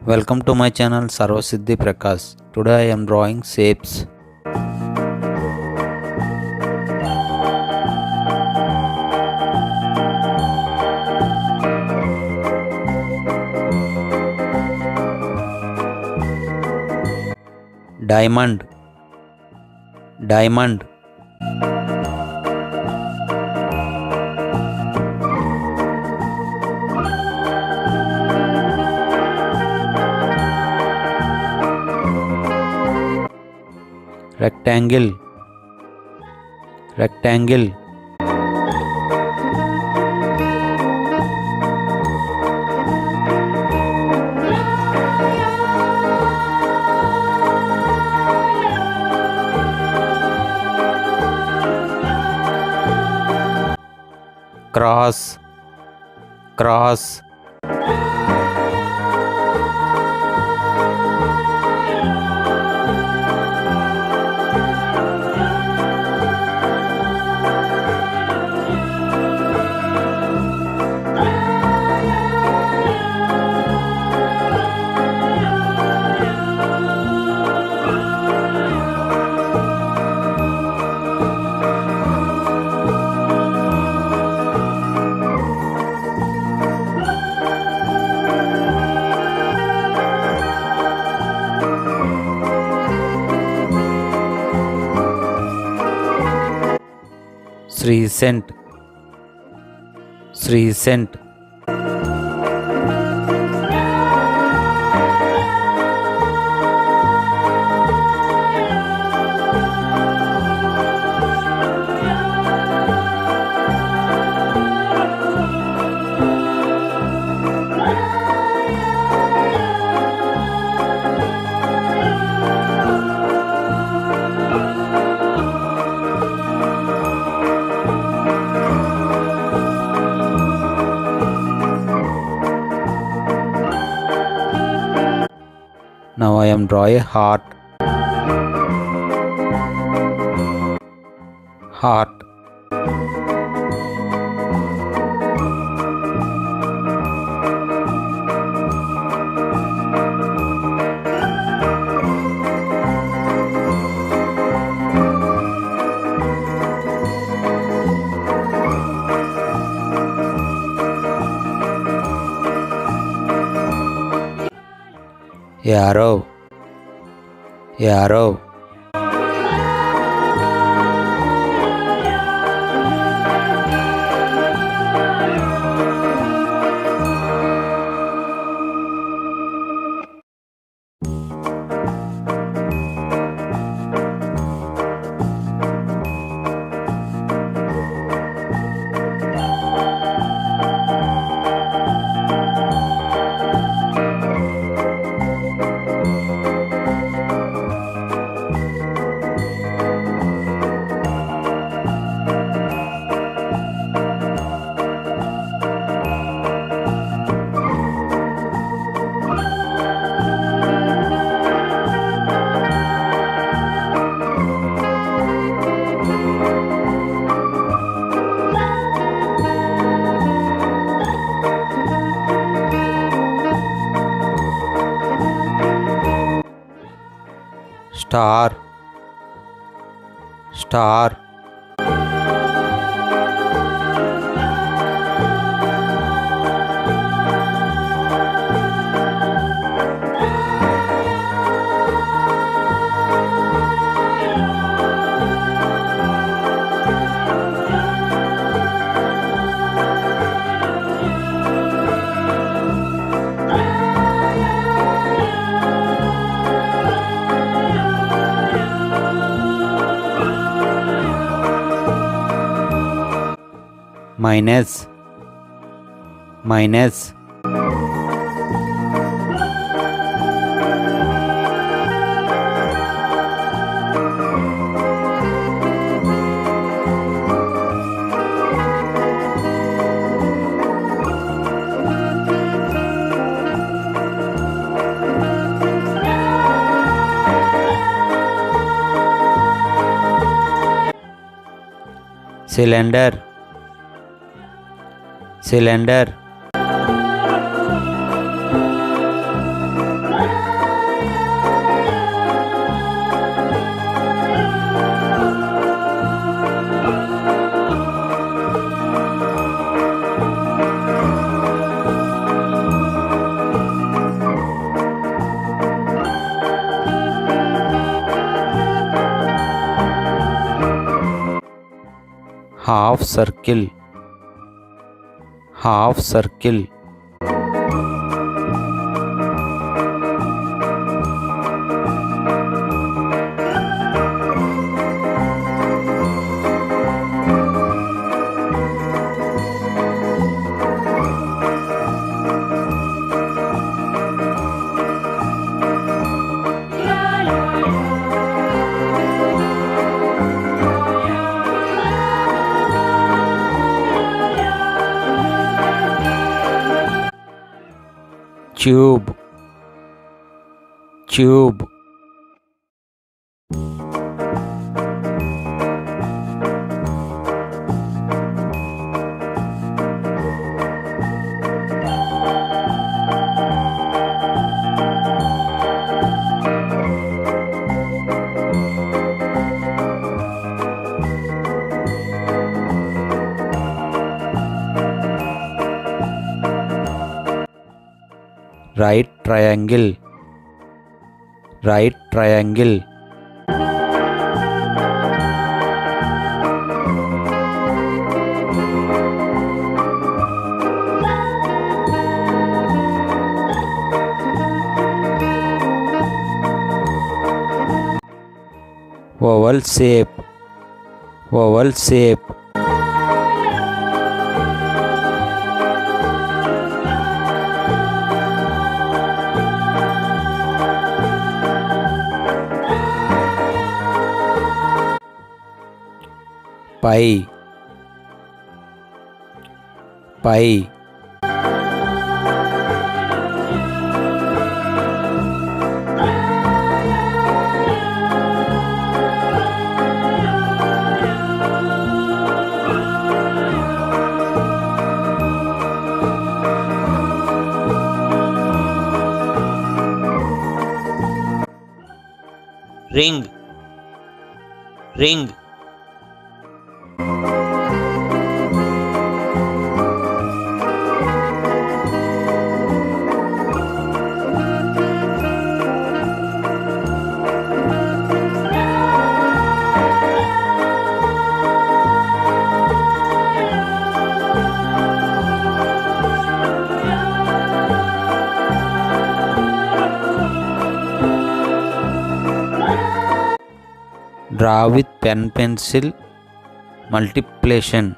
Welcome to my channel Sarvasiddhi Prakash. Today I am drawing shapes. Diamond, diamond, rectangle, rectangle, cross, cross, crescent, crescent, Now I am drawing a heart, heart, arrow, arrow, star, star, minus, minus, cylinder, cylinder, half circle, half circle. Tube, tube. Right triangle, right triangle. Oval shape, oval shape. Pie, pie. Ring, ring. Draw with pen pencil multiplication.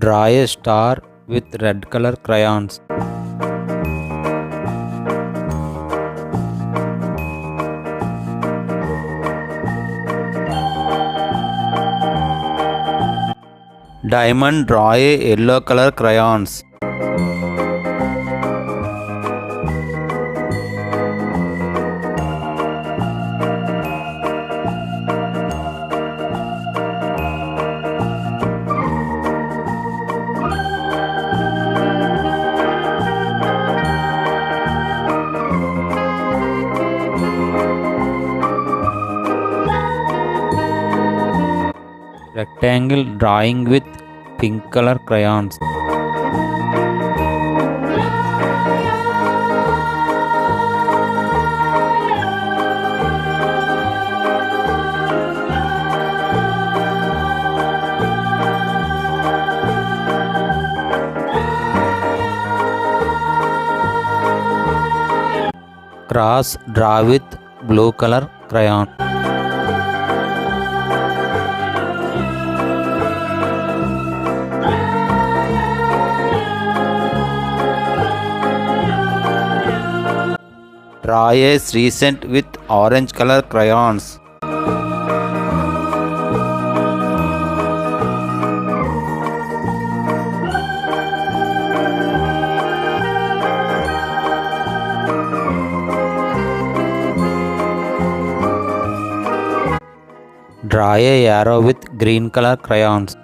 Draw a star with red color crayons. Diamond, draw a yellow color crayons. Rectangle, drawing with pink color crayons. Cross, draw with blue color crayon. Draw a crescent with orange color crayons. Draw a arrow with green color crayons.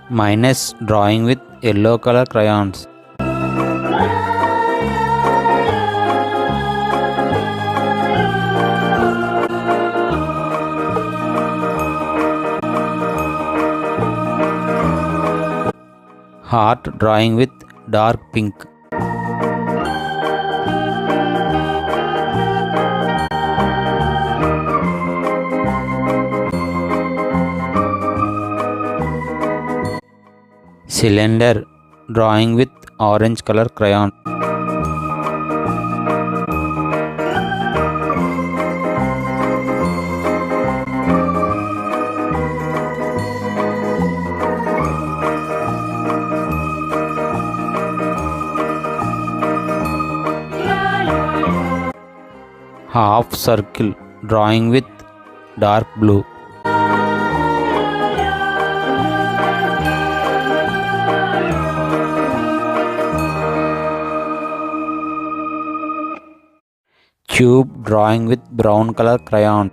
Minus drawing with yellow color crayons. Heart drawing with dark pink. Cylinder drawing with orange color crayon. Half circle drawing with dark blue. Cube drawing with brown color crayon.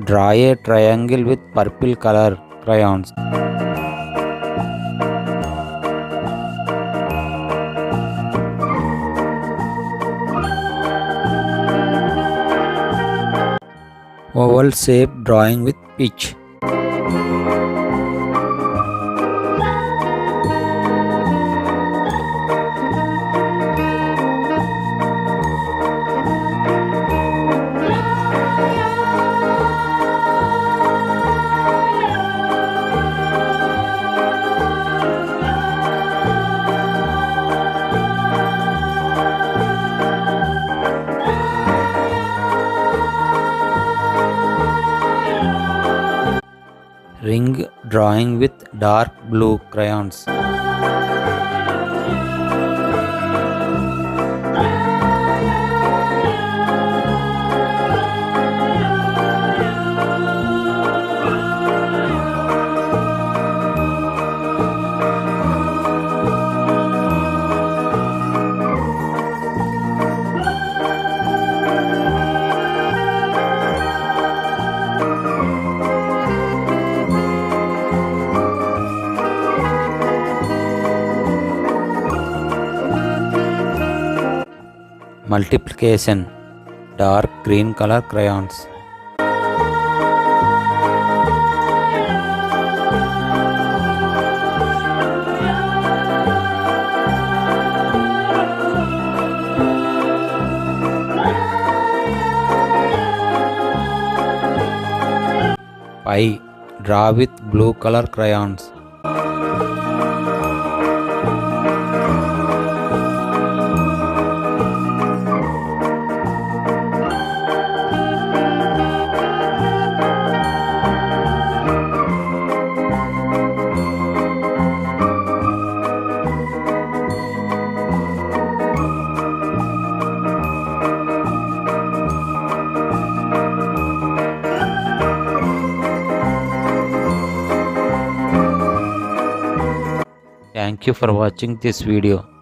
Draw a triangle with purple color crayons. Oval shape drawing with pitch. Ring drawing with dark blue crayons. Multiplication dark green color crayons. Pi draw with blue color crayons. Thank you for watching this video.